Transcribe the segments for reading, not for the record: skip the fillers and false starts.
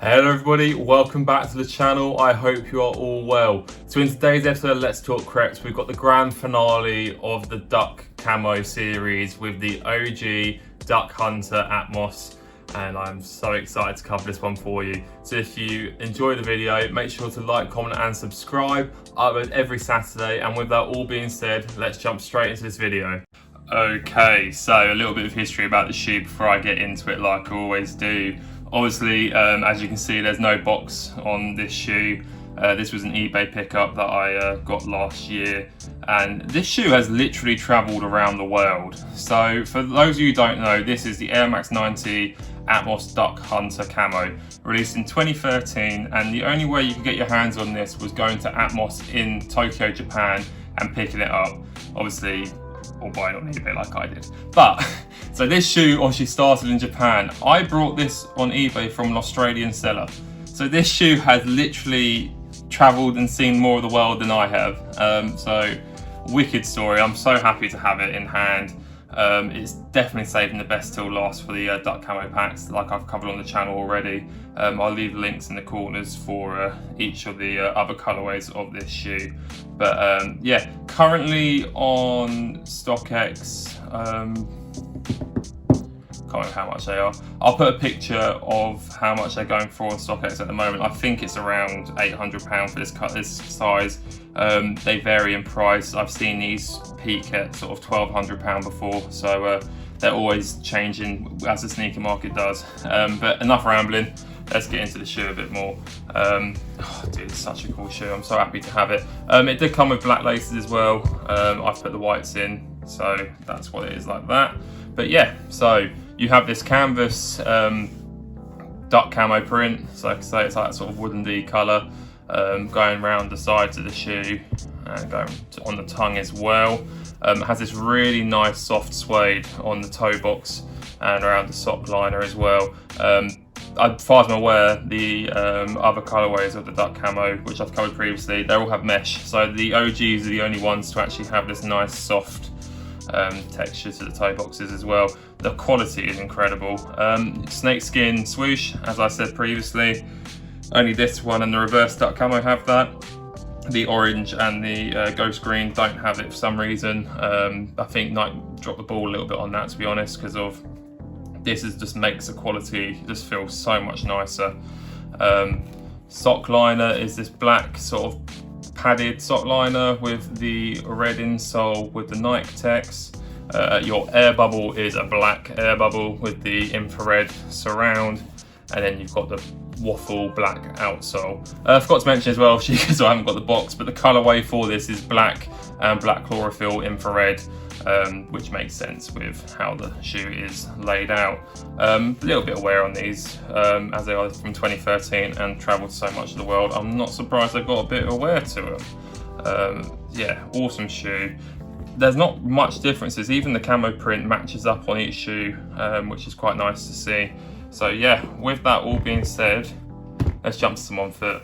Hello everybody, welcome back to the channel. I hope you are all well. So in today's episode of Let's Talk Creps, we've got the grand finale of the Duck Camo series with the OG Duck Hunter Atmos, and I'm so excited to cover this one for you. So if you enjoy the video, make sure to like, comment and subscribe. I upload every Saturday, and with that all being said, let's jump straight into this video. Okay, so a little bit of history about the shoe before I get into it like I always do. Obviously, as you can see, there's no box on this shoe. This was an eBay pickup that I got last year, and this shoe has literally traveled around the world. So for those of you who don't know, this is the Air Max 90 Atmos Duck Hunter Camo, released in 2013, and the only way you could get your hands on this was going to Atmos in Tokyo, Japan and picking it up, obviously, or buying it on eBay like I did. But so this shoe obviously started in Japan. I brought this on eBay from an Australian seller. So this shoe has literally traveled and seen more of the world than I have. So wicked story. I'm so happy to have it in hand. It's definitely saving the best till last for the Duck Camo packs, like I've covered on the channel already. I'll leave links in the corners for each of the other colorways of this shoe. But yeah, currently on StockX, can't remember how much they are. I'll put a picture of how much they're going for on StockX at the moment. I think it's around £800 for this cut, this size. They vary in price. I've seen these peak at sort of £1,200 before, so they're always changing as the sneaker market does. But enough rambling. Let's get into the shoe a bit more. Oh, dude, it's such a cool shoe. I'm so happy to have it. It did come with black laces as well. I've put the whites in, so that's what it is like that. But yeah, so you have this canvas duck camo print. So like I say, it's like that sort of woodlandy colour, going around the sides of the shoe and going on the tongue as well. It has this really nice soft suede on the toe box and around the sock liner as well. As far as I'm aware, the other colorways of the Duck Camo, which I've covered previously, they all have mesh. So the OGs are the only ones to actually have this nice soft texture to the toe boxes as well. The quality is incredible. Snakeskin swoosh, as I said previously. Only this one and the reverse Duck Camo have that. The orange and the ghost green don't have it for some reason. I think Nike dropped the ball a little bit on that, to be honest, because of this just makes the quality just feel so much nicer. Sock liner is this black sort of padded sock liner with the red insole with the Nike text. Your air bubble is a black air bubble with the infrared surround, and then you've got the waffle black outsole. I forgot to mention as well, because I haven't got the box, but the colorway for this is black and black chlorophyll infrared, which makes sense with how the shoe is laid out. A little bit of wear on these, as they are from 2013 and travelled so much of the world. I'm not surprised they've got a bit of wear to them. Yeah, awesome shoe. There's not much differences. Even the camo print matches up on each shoe, which is quite nice to see. So yeah, with that all being said, let's jump to some on foot.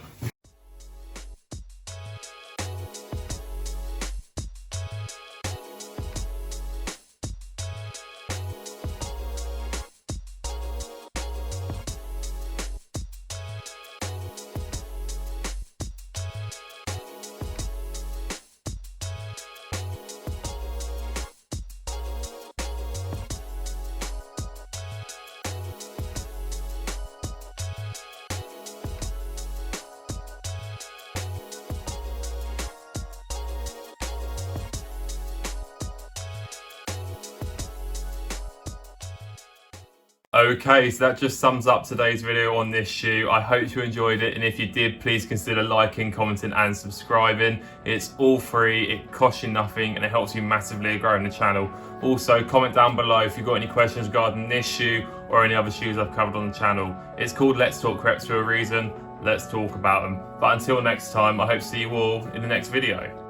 Okay, so that just sums up today's video on this shoe. I hope you enjoyed it, and if you did, please consider liking, commenting and subscribing. It's all free, it costs you nothing, and it helps you massively growing the channel. Also, comment down below if you've got any questions regarding this shoe or any other shoes I've covered on the channel. It's called Let's Talk Creps for a reason. Let's talk about them. But until next time, I hope to see you all in the next video.